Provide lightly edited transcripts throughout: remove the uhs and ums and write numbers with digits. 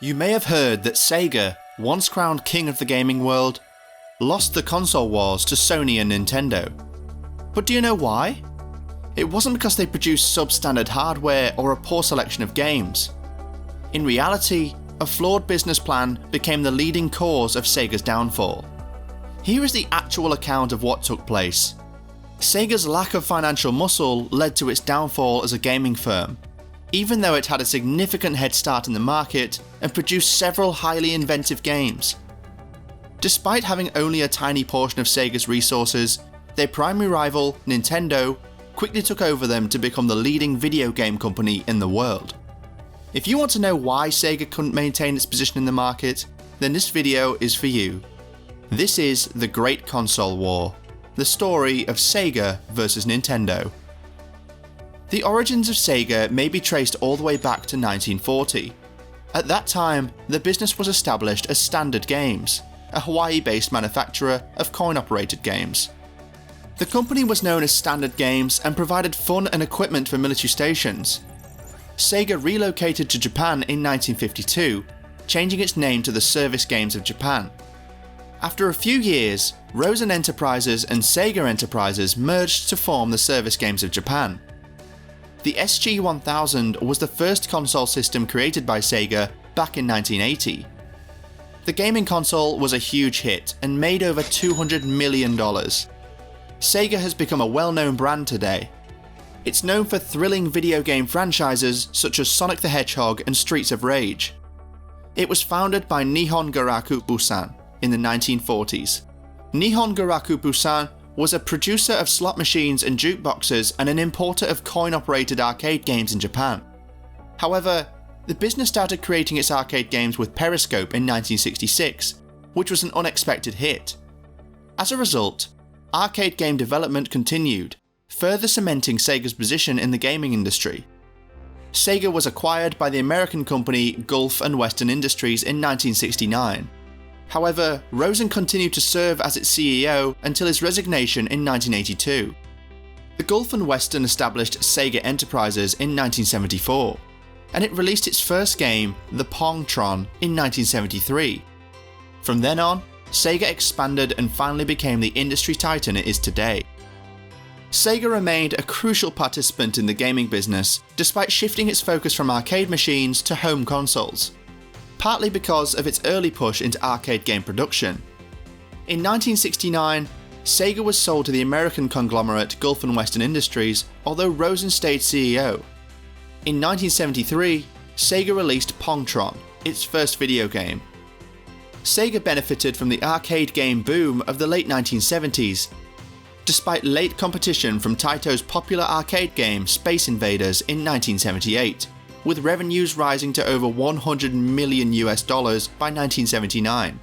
You may have heard that Sega, once crowned king of the gaming world, lost the console wars to Sony and Nintendo. But do you know why? It wasn't because they produced substandard hardware or a poor selection of games. In reality, a flawed business plan became the leading cause of Sega's downfall. Here is the actual account of what took place. Sega's lack of financial muscle led to its downfall as a gaming firm, even though it had a significant head start in the market and produced several highly inventive games. Despite having only a tiny portion of Sega's resources, their primary rival, Nintendo, quickly took over them to become the leading video game company in the world. If you want to know why Sega couldn't maintain its position in the market, then this video is for you. This is The Great Console War, the story of Sega versus Nintendo. The origins of Sega may be traced all the way back to 1940. At that time, the business was established as Standard Games, a Hawaii-based manufacturer of coin-operated games. The company was known as Standard Games and provided fun and equipment for military stations. Sega relocated to Japan in 1952, changing its name to the Service Games of Japan. After a few years, Rosen Enterprises and Sega Enterprises merged to form the Service Games of Japan. The SG-1000 was the first console system created by Sega back in 1980. The gaming console was a huge hit and made over $200 million. Sega has become a well-known brand today. It's known for thrilling video game franchises such as Sonic the Hedgehog and Streets of Rage. It was founded by Nihon Garaku Busan in the 1940s. Nihon Garaku Busan was a producer of slot machines and jukeboxes and an importer of coin-operated arcade games in Japan. However, the business started creating its arcade games with Periscope in 1966, which was an unexpected hit. As a result, arcade game development continued, further cementing Sega's position in the gaming industry. Sega was acquired by the American company Gulf and Western Industries in 1969. However, Rosen continued to serve as its CEO until his resignation in 1982. The Gulf and Western established Sega Enterprises in 1974, and it released its first game, the Pongtron, in 1973. From then on, Sega expanded and finally became the industry titan it is today. Sega remained a crucial participant in the gaming business, despite shifting its focus from arcade machines to home consoles, partly because of its early push into arcade game production. In 1969, Sega was sold to the American conglomerate Gulf and Western Industries, although Rosen stayed CEO. In 1973, Sega released Pongtron, its first video game. Sega benefited from the arcade game boom of the late 1970s, despite late competition from Taito's popular arcade game Space Invaders in 1978, with revenues rising to over $100 million by 1979.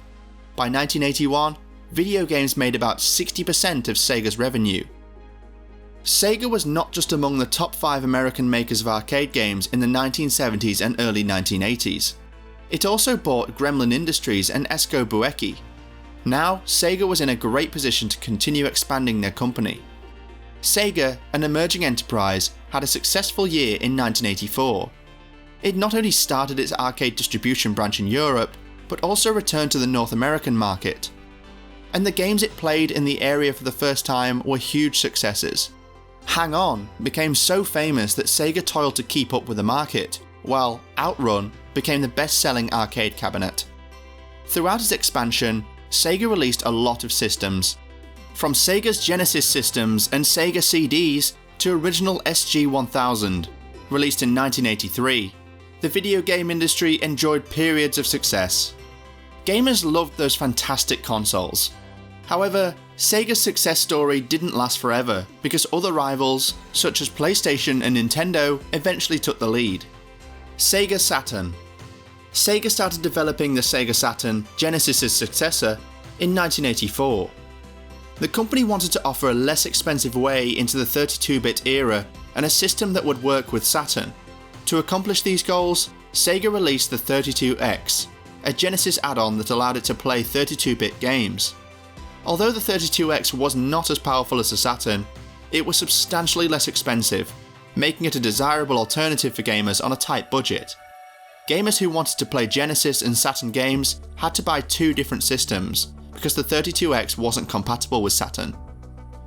By 1981, video games made about 60% of Sega's revenue. Sega was not just among the top 5 American makers of arcade games in the 1970s and early 1980s. It also bought Gremlin Industries and Esco Bueki. Now, Sega was in a great position to continue expanding their company. Sega, an emerging enterprise, had a successful year in 1984. It not only started its arcade distribution branch in Europe, but also returned to the North American market. And the games it played in the area for the first time were huge successes. Hang On became so famous that Sega toiled to keep up with the market, while Outrun became the best-selling arcade cabinet. Throughout its expansion, Sega released a lot of systems. From Sega's Genesis systems and Sega CDs to original SG-1000, released in 1983, the video game industry enjoyed periods of success. Gamers loved those fantastic consoles. However, Sega's success story didn't last forever because other rivals, such as PlayStation and Nintendo, eventually took the lead. Sega Saturn. Sega started developing the Sega Saturn, Genesis' successor, in 1984. The company wanted to offer a less expensive way into the 32-bit era and a system that would work with Saturn. To accomplish these goals, Sega released the 32X, a Genesis add-on that allowed it to play 32-bit games. Although the 32X was not as powerful as the Saturn, it was substantially less expensive, making it a desirable alternative for gamers on a tight budget. Gamers who wanted to play Genesis and Saturn games had to buy two different systems, because the 32X wasn't compatible with Saturn.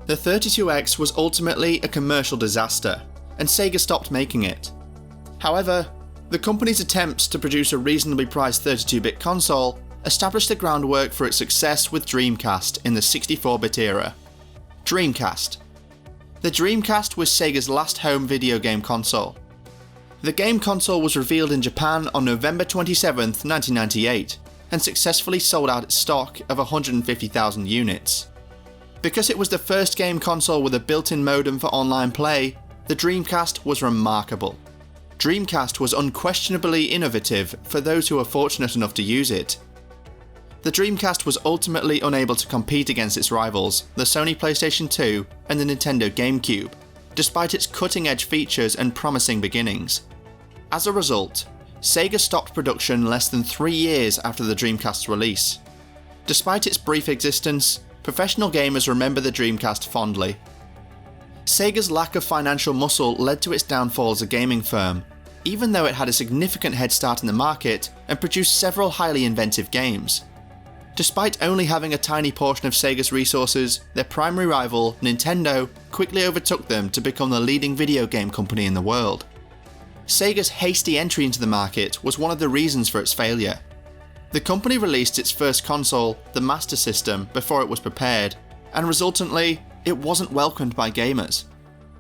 The 32X was ultimately a commercial disaster, and Sega stopped making it. However, the company's attempts to produce a reasonably priced 32-bit console established the groundwork for its success with Dreamcast in the 64-bit era. Dreamcast. The Dreamcast was Sega's last home video game console. The game console was revealed in Japan on November 27, 1998, and successfully sold out its stock of 150,000 units. Because it was the first game console with a built-in modem for online play, the Dreamcast was remarkable. Dreamcast was unquestionably innovative for those who were fortunate enough to use it. The Dreamcast was ultimately unable to compete against its rivals, the Sony Playstation 2 and the Nintendo GameCube, despite its cutting-edge features and promising beginnings. As a result, Sega stopped production less than 3 years after the Dreamcast's release. Despite its brief existence, professional gamers remember the Dreamcast fondly. Sega's lack of financial muscle led to its downfall as a gaming firm, even though it had a significant head start in the market and produced several highly inventive games. Despite only having a tiny portion of Sega's resources, their primary rival, Nintendo, quickly overtook them to become the leading video game company in the world. Sega's hasty entry into the market was one of the reasons for its failure. The company released its first console, the Master System, before it was prepared, and resultantly, it wasn't welcomed by gamers.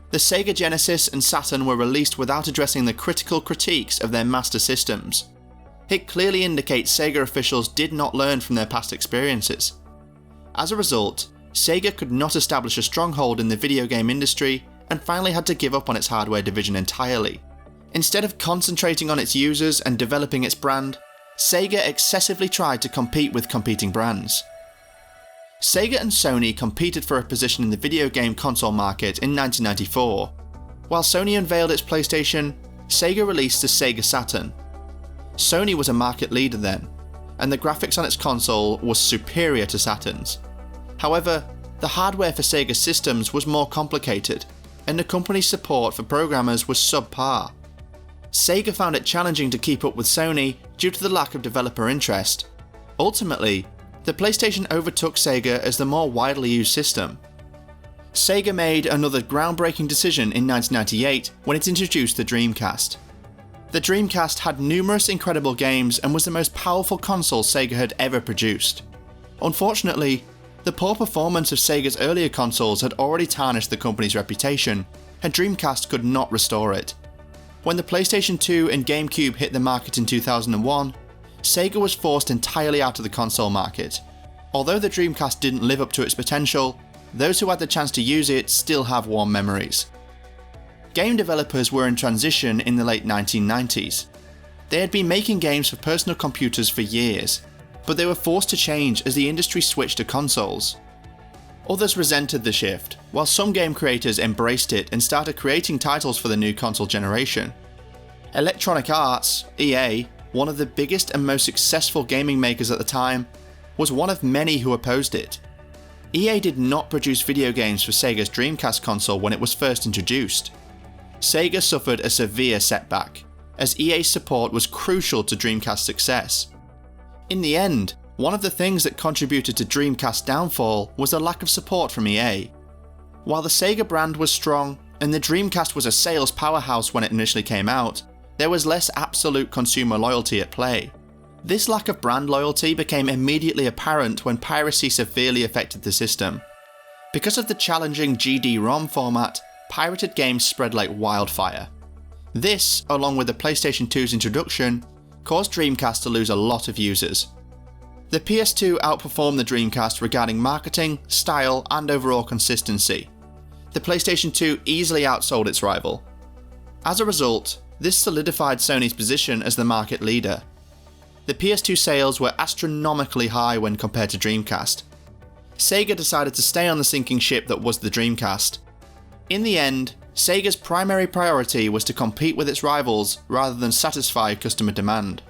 The Sega Genesis and Saturn were released without addressing the critical critiques of their Master Systems. It clearly indicates Sega officials did not learn from their past experiences. As a result, Sega could not establish a stronghold in the video game industry and finally had to give up on its hardware division entirely. Instead of concentrating on its users and developing its brand, Sega excessively tried to compete with competing brands. Sega and Sony competed for a position in the video game console market in 1994. While Sony unveiled its PlayStation, Sega released the Sega Saturn. Sony was a market leader then, and the graphics on its console was superior to Saturn's. However, the hardware for Sega systems was more complicated, and the company's support for programmers was subpar. Sega found it challenging to keep up with Sony due to the lack of developer interest. Ultimately, the PlayStation overtook Sega as the more widely used system. Sega made another groundbreaking decision in 1998 when it introduced the Dreamcast. The Dreamcast had numerous incredible games and was the most powerful console Sega had ever produced. Unfortunately, the poor performance of Sega's earlier consoles had already tarnished the company's reputation, and Dreamcast could not restore it. When the PlayStation 2 and GameCube hit the market in 2001, Sega was forced entirely out of the console market. Although the Dreamcast didn't live up to its potential, those who had the chance to use it still have warm memories. Game developers were in transition in the late 1990s. They had been making games for personal computers for years, but they were forced to change as the industry switched to consoles. Others resented the shift, while some game creators embraced it and started creating titles for the new console generation. Electronic Arts, EA, one of the biggest and most successful gaming makers at the time, was one of many who opposed it. EA did not produce video games for Sega's Dreamcast console when it was first introduced. Sega suffered a severe setback, as EA's support was crucial to Dreamcast's success. In the end, one of the things that contributed to Dreamcast's downfall was the lack of support from EA. While the Sega brand was strong, and the Dreamcast was a sales powerhouse when it initially came out, there was less absolute consumer loyalty at play. This lack of brand loyalty became immediately apparent when piracy severely affected the system. Because of the challenging GD-ROM format, pirated games spread like wildfire. This, along with the PlayStation 2's introduction, caused Dreamcast to lose a lot of users. The PS2 outperformed the Dreamcast regarding marketing, style, and overall consistency. The PlayStation 2 easily outsold its rival. As a result, this solidified Sony's position as the market leader. The PS2 sales were astronomically high when compared to Dreamcast. Sega decided to stay on the sinking ship that was the Dreamcast. In the end, Sega's primary priority was to compete with its rivals rather than satisfy customer demand,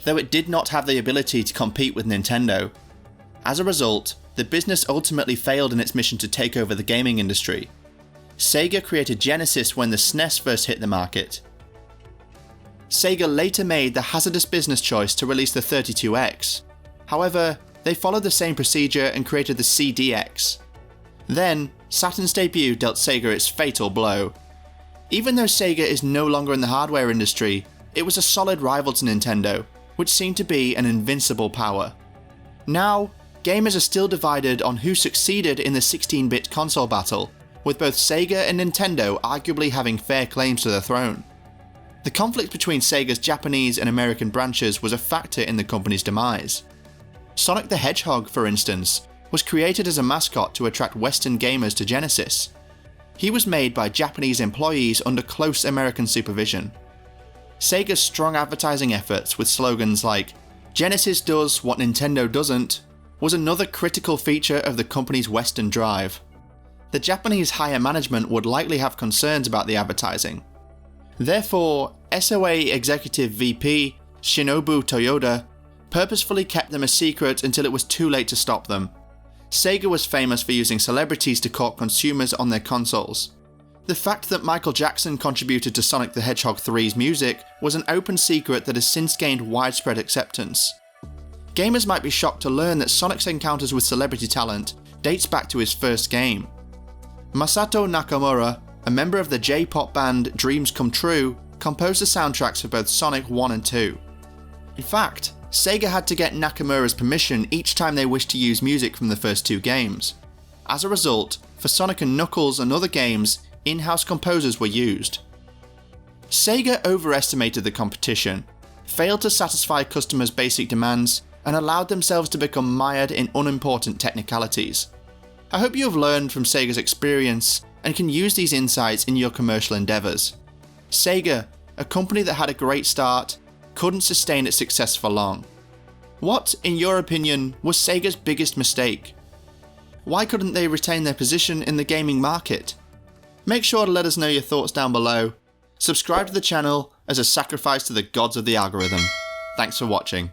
though it did not have the ability to compete with Nintendo. As a result, the business ultimately failed in its mission to take over the gaming industry. Sega created Genesis when the SNES first hit the market. Sega later made the hazardous business choice to release the 32X. However, they followed the same procedure and created the CDX. Then, Saturn's debut dealt Sega its fatal blow. Even though Sega is no longer in the hardware industry, it was a solid rival to Nintendo, which seemed to be an invincible power. Now, gamers are still divided on who succeeded in the 16-bit console battle, with both Sega and Nintendo arguably having fair claims to the throne. The conflict between Sega's Japanese and American branches was a factor in the company's demise. Sonic the Hedgehog, for instance, was created as a mascot to attract Western gamers to Genesis. He was made by Japanese employees under close American supervision. Sega's strong advertising efforts with slogans like "Genesis does what Nintendo doesn't" was another critical feature of the company's Western drive. The Japanese higher management would likely have concerns about the advertising. Therefore, SOA Executive VP Shinobu Toyoda purposefully kept them a secret until it was too late to stop them. Sega was famous for using celebrities to court consumers on their consoles. The fact that Michael Jackson contributed to Sonic the Hedgehog 3's music was an open secret that has since gained widespread acceptance. Gamers might be shocked to learn that Sonic's encounters with celebrity talent dates back to his first game. Masato Nakamura, a member of the J-pop band Dreams Come True, composed the soundtracks for both Sonic 1 and 2. In fact, Sega had to get Nakamura's permission each time they wished to use music from the first two games. As a result, for Sonic and Knuckles and other games, in-house composers were used. Sega overestimated the competition, failed to satisfy customers' basic demands, and allowed themselves to become mired in unimportant technicalities. I hope you have learned from Sega's experience and can use these insights in your commercial endeavours. Sega, a company that had a great start, couldn't sustain its success for long. What, in your opinion, was Sega's biggest mistake? Why couldn't they retain their position in the gaming market? Make sure to let us know your thoughts down below. Subscribe to the channel as a sacrifice to the gods of the algorithm. Thanks for watching.